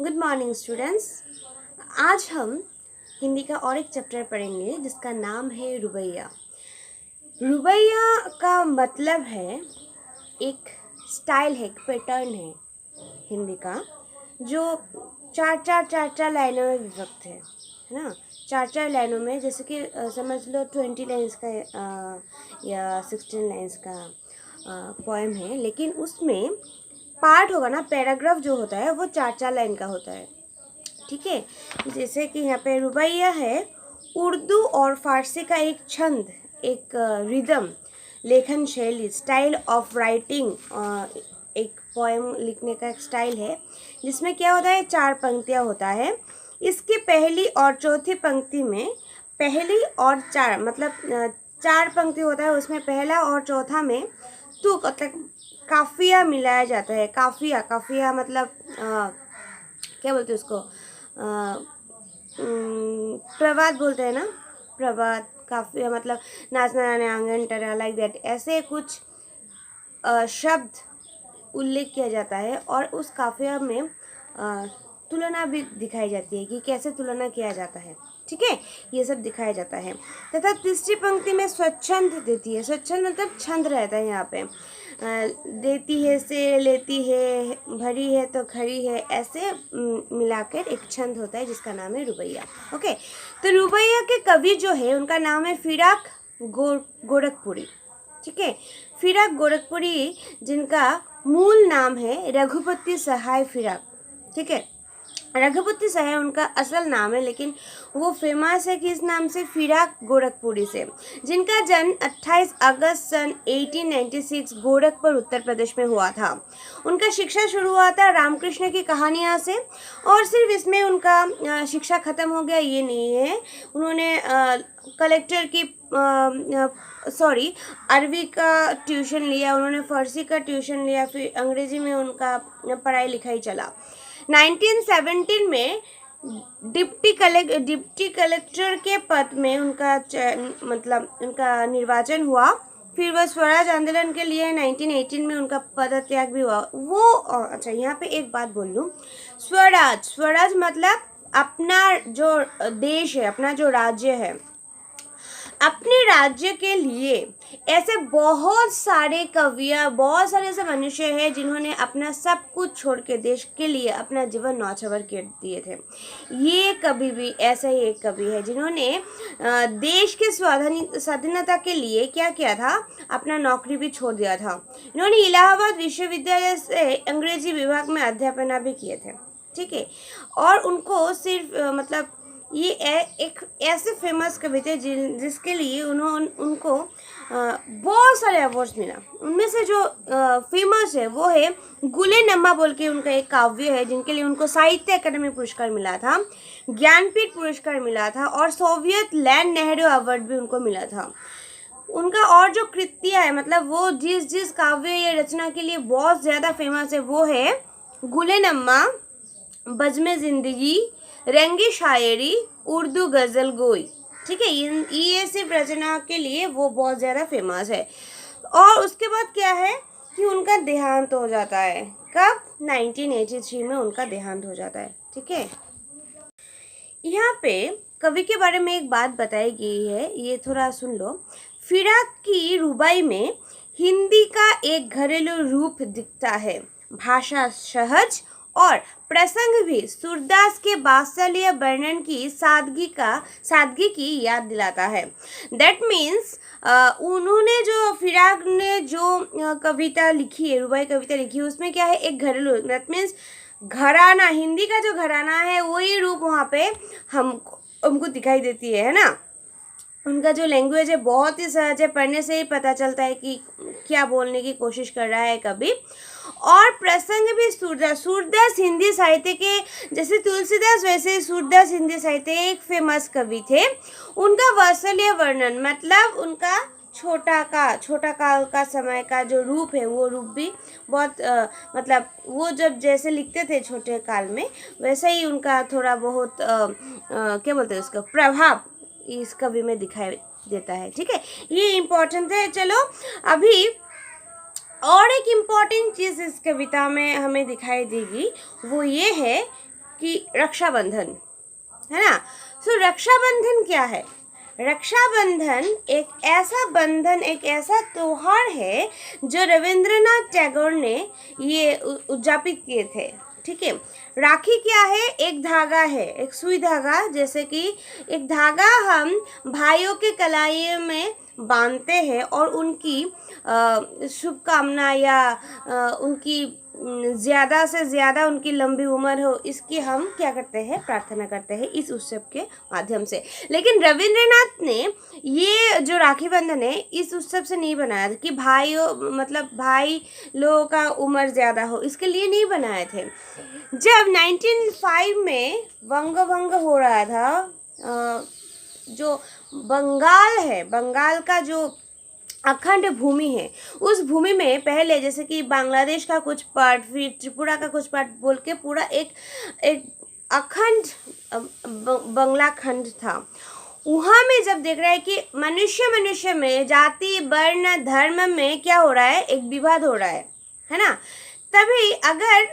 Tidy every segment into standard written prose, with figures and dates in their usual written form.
Good morning students. आज हम हिंदी का और एक चैप्टर पढ़ेंगे जिसका नाम है रुबैया। रुबैया का मतलब है एक स्टाइल है, एक पैटर्न है हिंदी का, जो चार लाइनों में विभक्त है ना। चार लाइनों में, जैसे कि समझ लो 20 लाइन्स का या 16 लाइन्स का पोएम है, लेकिन उसमें पार्ट होगा ना, पैराग्राफ जो होता है वो चार लाइन का होता है। ठीक है, जैसे कि यहाँ पे रुबैया है उर्दू और फारसी का एक छंद, एक रिदम, लेखन शैली, स्टाइल ऑफ राइटिंग, एक पोएम लिखने का एक स्टाइल है जिसमें क्या होता है, 4 पंक्तियाँ होता है। इसकी पहली और चौथी पंक्ति में, पहली और 4 मतलब 4 पंक्ति होता है, उसमें पहला और चौथा में तुक मतलब काफिया मिलाया जाता है। काफिया मतलब क्या बोलते हैं उसको, प्रभात बोलते हैं ना, प्रभात। काफिया मतलब नाचना गाने आंगन टरा, लाइक दैट, ऐसे कुछ शब्द उल्लेख किया जाता है और उस काफिया में तुलना भी दिखाई जाती है कि कैसे तुलना किया जाता है। ठीक है, ये सब दिखाया जाता है। तथा तीसरी पंक्ति में स्वच्छंद देती है। स्वच्छंद मतलब छंद रहता है यहाँ पे। देती है से, लेती है, भरी है तो खड़ी है, ऐसे मिलाकर एक छंद होता है जिसका नाम है रुबैया। ओके, तो रुबैया के कवि जो है उनका नाम है फिराक गोरखपुरी। ठीक है, फिराक गोरखपुरी, जिनका मूल नाम है रघुपति सहाय फिराक। ठीक है, रघुपति सहाय उनका असल नाम है, लेकिन वो फेमस है किस नाम से, फिराक गोरखपुरी से, जिनका जन्म 28 अगस्त सन 1896 गोरखपुर उत्तर प्रदेश में हुआ था। उनका शिक्षा शुरू हुआ था रामकृष्ण की कहानियाँ से, और सिर्फ इसमें उनका शिक्षा खत्म हो गया ये नहीं है। उन्होंने कलेक्टर की अरबी का ट्यूशन लिया, उन्होंने फारसी का ट्यूशन लिया, फिर अंग्रेजी में उनका पढ़ाई लिखाई चला। 1917 में डिप्टी कलेक्टर के पद में उनका मतलब उनका निर्वाचन हुआ। फिर वह स्वराज आंदोलन के लिए 1918 में उनका पदत्याग भी हुआ। वो अच्छा, यहाँ पे एक बात बोल लूँ, स्वराज मतलब अपना जो देश है, अपना जो राज्य है, अपने राज्य के लिए ऐसे बहुत सारे कवियाँ, बहुत सारे ऐसे मनुष्य हैं जिन्होंने अपना सब कुछ छोड़ के देश के लिए अपना जीवन न्यौछावर कर दिए थे। ये कवि भी ऐसा ही एक कवि है जिन्होंने देश के स्वाधीनता के लिए क्या किया था, अपना नौकरी भी छोड़ दिया था। इन्होंने इलाहाबाद विश्वविद्यालय से अंग्रेजी विभाग में अध्यापना भी किए थे। ठीक है, और उनको सिर्फ मतलब ये एक ऐसे फेमस कवि थे जिसके लिए उनको बहुत सारे अवार्ड्स मिला। उनमें से जो फेमस है वो है गुलेनम्मा बोल के उनका एक काव्य है, जिनके लिए उनको साहित्य अकादमी पुरस्कार मिला था, ज्ञानपीठ पुरस्कार मिला था, और सोवियत लैंड नेहरू अवार्ड भी उनको मिला था। उनका और जो कृतियाँ है, मतलब वो जिस काव्य या रचना के लिए बहुत ज़्यादा फेमस है, वो है गुलेनम्मा, बज़्म ज़िंदगी, रंगी शायरी, उर्दू गज़ल गोई। ठीक है, ये सिर्फ रचना के लिए वो बहुत ज़्यादा फेमस है। और उसके बाद क्या है कि उनका देहांत हो जाता है। कब? 1983 में उनका देहांत हो जाता है। ठीक है, यहाँ पे कवि के बारे में एक बात बताई गई है, ये थोड़ा सुन लो। फिराक की रुबाई में हिंदी का एक घरेलू रूप दिखता है, भाषा सहज और प्रसंग भी सूरदास के वात्सल्य वर्णन की सादगी की याद दिलाता है। दैट मीन्स उन्होंने जो फिराक ने जो कविता लिखी है, रुबाई कविता लिखी है, उसमें क्या है, एक घरेलू, दैट मीन्स घराना, हिंदी का जो घराना है वही रूप वहाँ पे हमको दिखाई देती है ना। उनका जो लैंग्वेज है बहुत ही सहज है, पढ़ने से ही पता चलता है कि क्या बोलने की कोशिश कर रहा है कवि। और प्रसंग भी सूरदास हिंदी साहित्य के, जैसे तुलसीदास वैसे सूरदास हिंदी साहित्य एक फेमस कवि थे। उनका वात्सल्य वर्णन मतलब उनका छोटा काल का समय का जो रूप है, वो रूप भी बहुत मतलब वो जब जैसे लिखते थे छोटे काल में, वैसे ही उनका थोड़ा बहुत क्या बोलते हैं उसका प्रभाव इस कवि में दिखाई देता है। ठीक है, ये इम्पोर्टेंट है। चलो अभी और एक इम्पॉर्टेंट चीज़ इस कविता में हमें दिखाई देगी, वो ये है कि रक्षाबंधन है ना। सो रक्षाबंधन क्या है? रक्षाबंधन एक ऐसा बंधन, एक ऐसा त्योहार है जो रविंद्रनाथ टैगोर ने ये उद्यापित किए थे। ठीक है। राखी क्या है? एक धागा है, एक सुई धागा। जैसे कि एक धागा हम भाइयों के कलाई में बांधते हैं और उनकी शुभकामना या उनकी ज़्यादा से ज़्यादा उनकी लंबी उम्र हो, इसकी हम क्या करते हैं? प्रार्थना करते हैं इस उत्सव के माध्यम से। लेकिन रविंद्रनाथ ने ये जो राखी बंधन है इस उत्सव से नहीं बनाया था कि भाइयों मतलब भाई लोगों का उम्र ज़्यादा हो, इसके लिए नहीं बनाए थे। जब 1905 में वंग भंग हो रहा था, जो बंगाल है, बंगाल का जो अखंड भूमि है, उस भूमि में पहले जैसे कि बांग्लादेश का कुछ पार्ट, फिर त्रिपुरा का कुछ पार्ट बोल के पूरा एक अखंड बंगला खंड था। वहाँ में जब देख रहा है कि मनुष्य में जाति वर्ण धर्म में क्या हो रहा है? एक विवाद हो रहा है ना। तभी अगर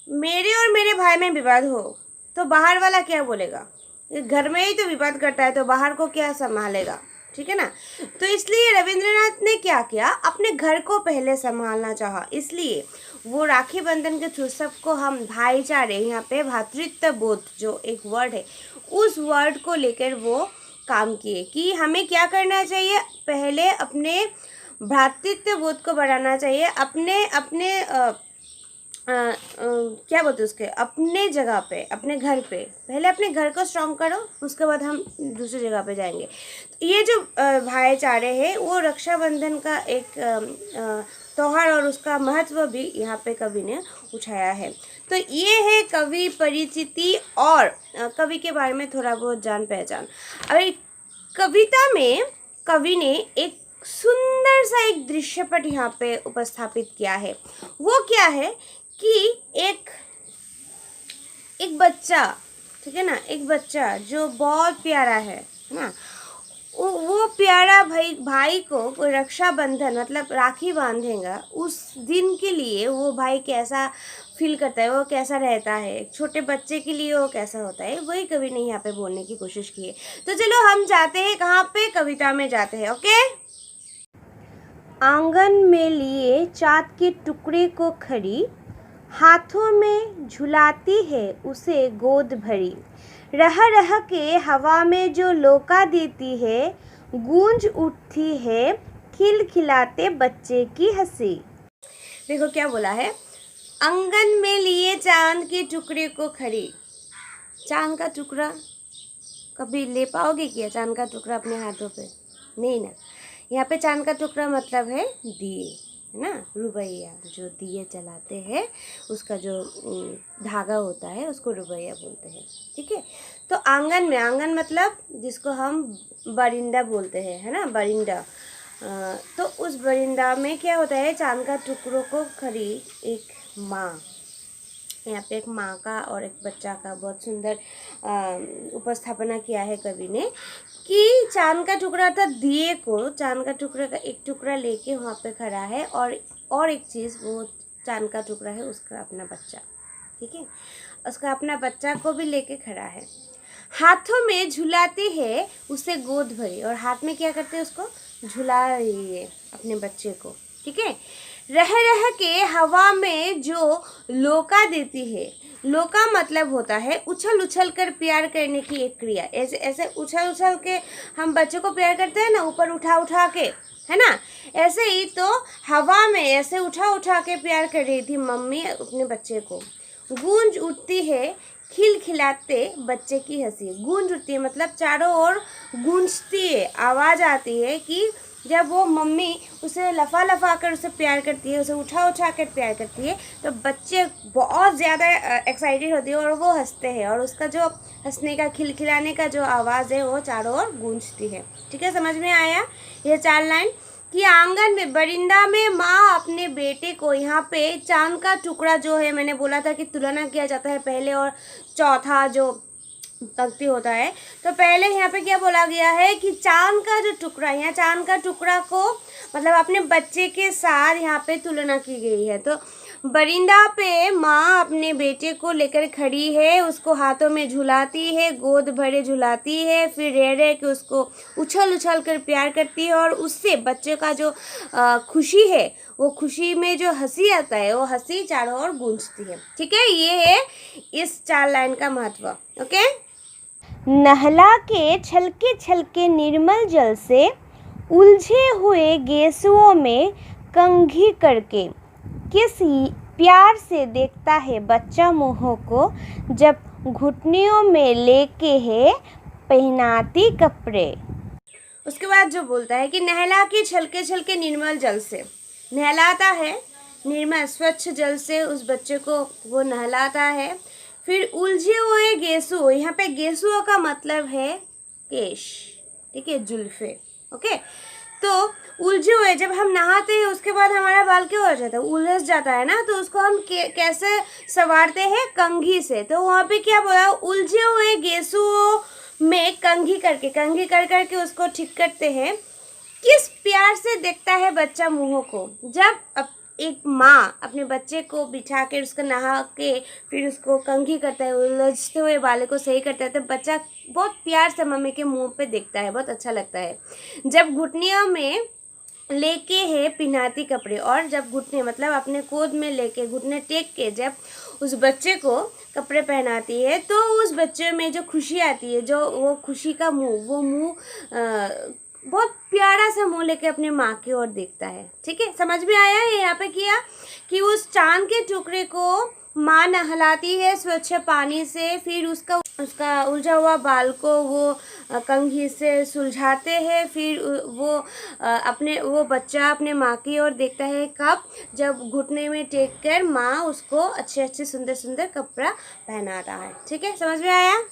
मेरे और मेरे भाई में विवाद हो तो बाहर वाला क्या बोलेगा? घर में ही तो विवाद करता है, तो बाहर को क्या संभालेगा? ठीक है ना। तो इसलिए रविंद्रनाथ ने क्या किया? अपने घर को पहले संभालना चाहा। इसलिए वो राखी बंधन के उत्सव को हम भाईचारे, यहाँ पे भातृत्व बोध जो एक वर्ड है, उस वर्ड को लेकर वो काम किए कि हमें क्या करना चाहिए? पहले अपने भ्रातृत्व बोध को बढ़ाना चाहिए, अपने क्या बोलते हैं उसके, अपने जगह पे, अपने घर पे। पहले अपने घर को स्ट्रॉन्ग करो, उसके बाद हम दूसरी जगह पे जाएंगे। तो ये जो भाईचारे है वो रक्षाबंधन का एक त्योहार और उसका महत्व भी यहाँ पे कवि ने उठाया है। तो ये है कवि परिचिति और कवि के बारे में थोड़ा बहुत जान पहचान। अब कविता में कवि ने एक सुंदर सा एक दृश्यपट यहाँ पे उपस्थापित किया है। वो क्या है कि एक बच्चा, ठीक है ना, एक बच्चा जो बहुत प्यारा है ना, वो प्यारा भाई को कोई रक्षाबंधन मतलब राखी बांधेगा, उस दिन के लिए वो भाई कैसा फील करता है, वो कैसा रहता है, एक छोटे बच्चे के लिए वो कैसा होता है, वही कवि ने यहाँ पे बोलने की कोशिश की है। तो चलो हम जाते हैं कहाँ पे? कविता में जाते हैं। ओके। आंगन में लिए चाँद के टुकड़े को खड़ी, हाथों में झुलाती है उसे गोद भरी, रह रह के हवा में जो लोका देती है, गूंज उठती है खिलखिलाते बच्चे की हंसी। देखो क्या बोला है? आंगन में लिए चांद के टुकड़े को खड़ी। चांद का टुकड़ा कभी ले पाओगे क्या? चांद का टुकड़ा अपने हाथों पे? नहीं ना। यहाँ पे चांद का टुकड़ा मतलब है दिए, है ना, रुपया। जो दिए जलाते हैं उसका जो धागा होता है उसको रुपया बोलते हैं। ठीक है। तो आंगन में, आंगन मतलब जिसको हम बरिंदा बोलते हैं, है ना, बरिंदा। तो उस बरिंदा में क्या होता है? चांद का टुकड़ों को खड़ी एक माँ, यहाँ पे एक माँ का और एक बच्चा का बहुत सुंदर उपस्थापना किया है कवि ने कि चांद का टुकड़ा था दिए को, चांद का टुकड़ा का एक टुकड़ा लेके वहाँ पे खड़ा है और एक चीज़, वो चांद का टुकड़ा है उसका अपना बच्चा। ठीक है। उसका अपना बच्चा को भी लेके खड़ा है, हाथों में झुलाते हैं उसे गोद भरी, और हाथ में क्या करते हैं? उसको झुला रही है अपने बच्चे को। ठीक है। रह रह के हवा में जो लोका देती है, लोका मतलब होता है उछल उछल कर प्यार करने की एक क्रिया। ऐसे ऐसे उछल उछल के हम बच्चे को प्यार करते हैं ना, ऊपर उठा उठा के, है ना। ऐसे ही तो हवा में ऐसे उठा उठा के प्यार कर रही थी मम्मी अपने बच्चे को। गूंज उठती है खिलखिलाते बच्चे की हंसी। गूंज उठती है मतलब चारों ओर गूंजती है, आवाज़ आती है कि जब वो मम्मी उसे लफा लफा कर उसे प्यार करती है, उसे उठा उठा कर प्यार करती है, तो बच्चे बहुत ज़्यादा एक्साइटेड होते हैं और वो हंसते हैं, और उसका जो हंसने का खिलखिलाने का जो आवाज़ है वो चारों ओर गूंजती है। ठीक है, समझ में आया ये 4 लाइन? कि आंगन में, बरिंदा में माँ अपने बेटे को, यहाँ पे चांद का टुकड़ा जो है, मैंने बोला था कि तुलना किया जाता है पहले और चौथा जो पंक्ति होता है, तो पहले यहाँ पे क्या बोला गया है कि चांद का जो टुकड़ा, यहाँ चांद का टुकड़ा को मतलब अपने बच्चे के साथ यहाँ पे तुलना की गई है। तो बरिंदा पे माँ अपने बेटे को लेकर खड़ी है, उसको हाथों में झुलाती है, गोद भरे झुलाती है, फिर रह रह के उसको उछल उछल कर प्यार करती है और उससे बच्चे का जो खुशी है, वो खुशी में जो हंसी आता है, वो हंसी चारों ओर गूंजती है। ठीक है, ये है इस 4 लाइन का महत्व। ओके। नहला के छलके छलके निर्मल जल से, उलझे हुए गेसुओं में कंघी करके, किस प्यार से देखता है बच्चा मुँह को, जब घुटनियों में लेके है पहनाती कपड़े। उसके बाद जो बोलता है कि नहला के छलके छलके निर्मल जल से, नहलाता है निर्मल स्वच्छ जल से उस बच्चे को, वो नहलाता है। फिर उलझे हुए गेसुओं, यहाँ पे गेसुओं का मतलब है केश, ठीक है, जुल्फे। ओके, तो उलझे हुए, जब हम नहाते हैं उसके बाद हमारा बाल क्या हो जाता है, उलझ जाता है ना, तो उसको हम कैसे संवारते हैं, कंघी से। तो वहाँ पे क्या बोला, उलझे हुए गेसुओं में कंघी करके, कंघी कर करके उसको ठीक करते हैं। किस प्यार से देखता है बच्चा मुँह को, जब एक माँ अपने बच्चे को बिठा के उसको नहा के फिर उसको कंघी करता है, उलझते हुए बालों को सही करता है, तो बच्चा बहुत प्यार से मम्मी के मुंह पे देखता है, बहुत अच्छा लगता है। जब घुटनियों में लेके है पिन्हाती कपड़े, और जब घुटने मतलब अपने गोद में लेके घुटने टेक के जब उस बच्चे को कपड़े पहनाती है, तो उस बच्चे में जो खुशी आती है, जो वो खुशी का मुंह, वो मुंह बहुत प्यारा सा मुंह लेके अपने माँ की ओर देखता है। ठीक है, समझ में आया है यहाँ पे किया कि उस चांद के टुकड़े को माँ नहलाती है स्वच्छ पानी से, फिर उसका उलझा हुआ बाल को वो कंघी से सुलझाते हैं, फिर वो बच्चा अपने माँ की ओर देखता है, कब, जब घुटने में टेक कर माँ उसको अच्छे अच्छे सुंदर सुंदर कपड़ा पहनाता है। ठीक है, समझ में आया।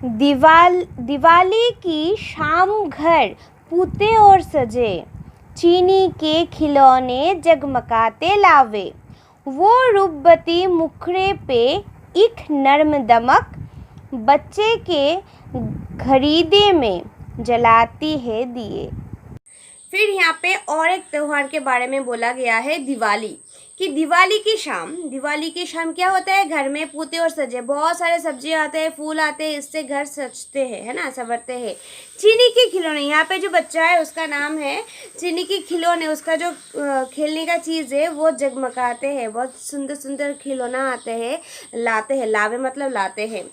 दिवाली की शाम घर पूते और सजे, चीनी के खिलौने जगमगाते लावे, वो रूपवती मुखड़े पे एक नर्म दमक, बच्चे के खरीदे में जलाती है दिए। फिर यहाँ पे और एक त्यौहार के बारे में बोला गया है, दिवाली, कि दिवाली की शाम क्या होता है, घर में पूते और सजे, बहुत सारे सब्जी आते हैं, फूल आते हैं, इससे घर सजते हैं, है ना, संवरते हैं। चीनी के खिलौने, यहाँ पे जो बच्चा है उसका नाम है चीनी के खिलौने, उसका जो खेलने का चीज़ है वो जगमगाते हैं, बहुत सुंदर सुंदर खिलौना आते हैं, लाते हैं, लावे मतलब लाते हैं।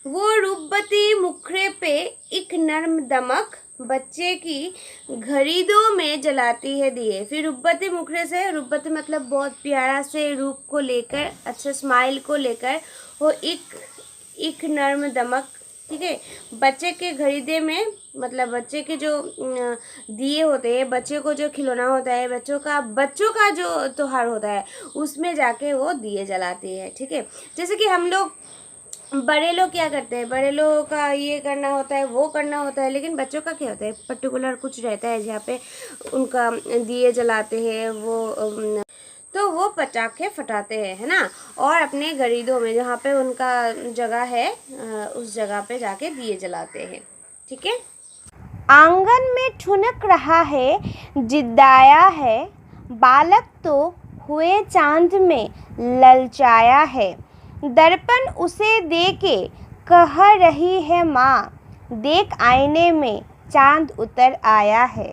वो रूपवती मुखड़े पे एक नर्म दमक, बच्चे की घड़ीदों में जलाती है दिए। फिर रूपवती मुखड़े से, रूपवती मतलब बहुत प्यारा से रूप को लेकर, अच्छे स्माइल को लेकर, वो एक नर्म दमक, ठीक है, बच्चे के घड़ीदे में मतलब बच्चे के जो दिए होते हैं, बच्चे को जो खिलौना होता है, बच्चों का जो त्योहार होता है, उसमें जाके वो दिए जलाती है। ठीक है, जैसे कि हम लोग बड़े लोग क्या करते हैं, बड़े लोगों का ये करना होता है, वो करना होता है, लेकिन बच्चों का क्या होता है, पर्टिकुलर कुछ रहता है जहाँ पे उनका दिए जलाते हैं, तो वो पटाखे फटाते हैं, है ना, और अपने गरीदों में जहाँ पे उनका जगह है उस जगह पे जाके दिए जलाते हैं। ठीक है। आंगन में ठुनक रहा है, जिद्दाया है, बालक तो हुए चांद में ललचाया है, दर्पण उसे दे के कह रही है माँ, देख आईने में चांद उतर आया है।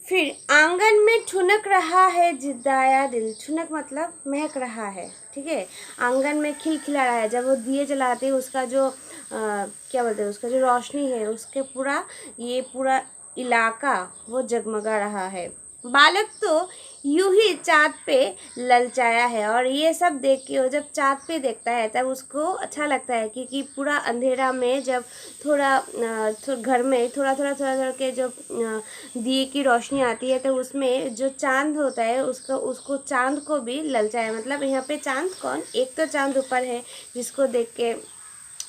फिर आंगन में ठुनक रहा है जिद्दाया दिल, ठुनक मतलब महक रहा है। ठीक है, आंगन में खिलखिला रहा है, जब वो दिए जलाते हैं उसका जो क्या बोलते हैं, उसका जो रोशनी है, उसके पूरा इलाका वो जगमगा रहा है। बालक तो यूं ही चाँद पे ललचाया है, और ये सब देख के वो जब चाँद पे देखता है तब उसको अच्छा लगता है, क्योंकि पूरा अंधेरा में जब थोड़ा घर में थोड़ा थोड़ा के जब दिए की रोशनी आती है, तो उसमें जो चाँद होता है उसको चाँद को भी ललचाया, मतलब यहाँ पे चाँद कौन, एक तो चाँद ऊपर है जिसको देख के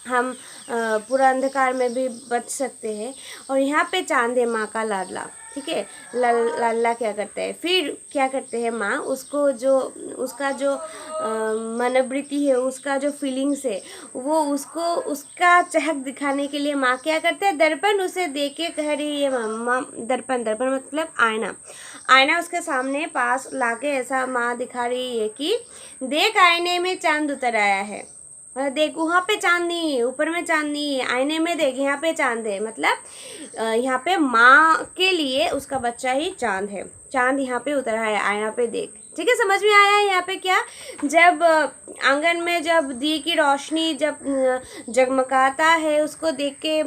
हम पूरा अंधकार में भी बच सकते हैं, और यहाँ पे चाँद है माँ का लाडला। ठीक है। लल्ला क्या करता है, फिर क्या करते हैं माँ, उसको जो उसका जो मनोवृत्ति है, उसका जो फीलिंग्स है, वो उसको उसका चहक दिखाने के लिए माँ क्या करते हैं, दर्पण उसे देख के कह रही है माँ, दर्पण दर्पण मतलब आईना, आईना उसके सामने पास लाके ऐसा माँ दिखा रही है कि देख आईने में चांद उतर आया है, देख वहाँ पे चांद नहीं है, ऊपर में चांद नहीं है, आईने में देख यहाँ पे चांद है, मतलब यहाँ पे माँ के लिए उसका बच्चा ही चांद है, चांद यहाँ पे उतर है, आईना पे देख। ठीक है, समझ में आया है यहाँ पे क्या, जब आंगन में जब दिए की रोशनी जब जगमगाता है, उसको देख के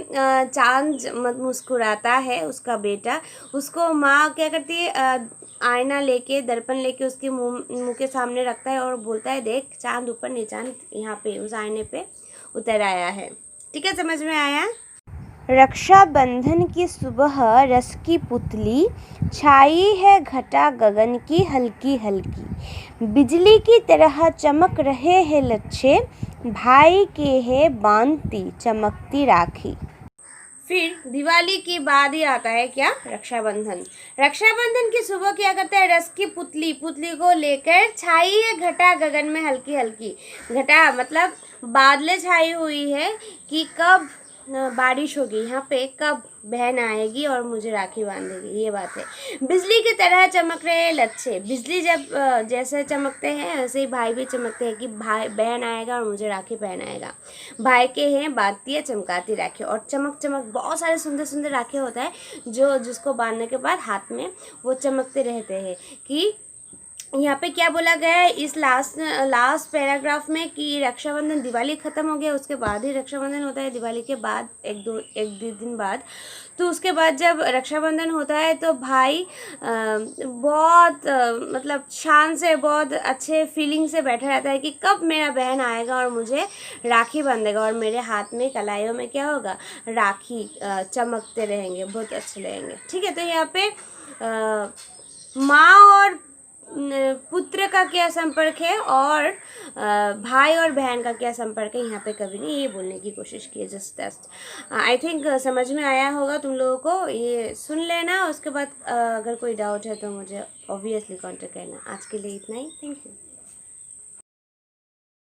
चांद मुस्कुराता है उसका बेटा, उसको माँ क्या करती है, आईना लेके दर्पण लेके उसके मुंह के सामने रखता है और बोलता है देख चांद ऊपर नहीं, चांद यहाँ पे उस आईने पे उतर आया है। ठीक है, समझ में आया। रक्षाबंधन की सुबह रस की पुतली छाई है घटा गगन की हल्की हल्की, बिजली की तरह चमक रहे हैं लच्छे, भाई के है बांधती चमकती राखी। फिर दिवाली के बाद ही आता है क्या, रक्षाबंधन। रक्षाबंधन की सुबह क्या करता है, रस की पुतली, पुतली को लेकर छाई है घटा गगन में हल्की हल्की, घटा मतलब बादलें छाई हुई है कि कब बारिश होगी, यहाँ पे कब बहन आएगी और मुझे राखी बांधेगी, ये बात है। बिजली की तरह चमक रहे हैं लच्छे, बिजली जब जैसे चमकते हैं वैसे ही भाई भी चमकते हैं कि भाई बहन आएगा और मुझे राखी पहनाएगा, भाई के हैं बांधती है चमकाती राखी। और चमक चमक बहुत सारे सुंदर सुंदर राखी होता है जो जिसको बांधने के बाद हाथ में वो चमकते रहते हैं। कि यहाँ पे क्या बोला गया है इस लास्ट पैराग्राफ में कि रक्षाबंधन, दिवाली ख़त्म हो गया उसके बाद ही रक्षाबंधन होता है, दिवाली के बाद एक दो दिन बाद। तो उसके बाद जब रक्षाबंधन होता है तो भाई बहुत मतलब शान से, बहुत अच्छे फीलिंग से बैठा रहता है कि कब मेरा बहन आएगा और मुझे राखी बांधेगा, और मेरे हाथ में कलाइयों में क्या होगा, राखी चमकते रहेंगे, बहुत अच्छे रहेंगे। ठीक है, तो यहाँ पे माँ और पुत्र का क्या संपर्क है और भाई और बहन का क्या संपर्क है, यहाँ पे कभी नहीं ये बोलने की कोशिश की है। जस्ट आई थिंक समझ में आया होगा तुम लोगों को, ये सुन लेना, उसके बाद अगर कोई डाउट है तो मुझे ऑब्वियसली कांटेक्ट करना। आज के लिए इतना ही, थैंक यू।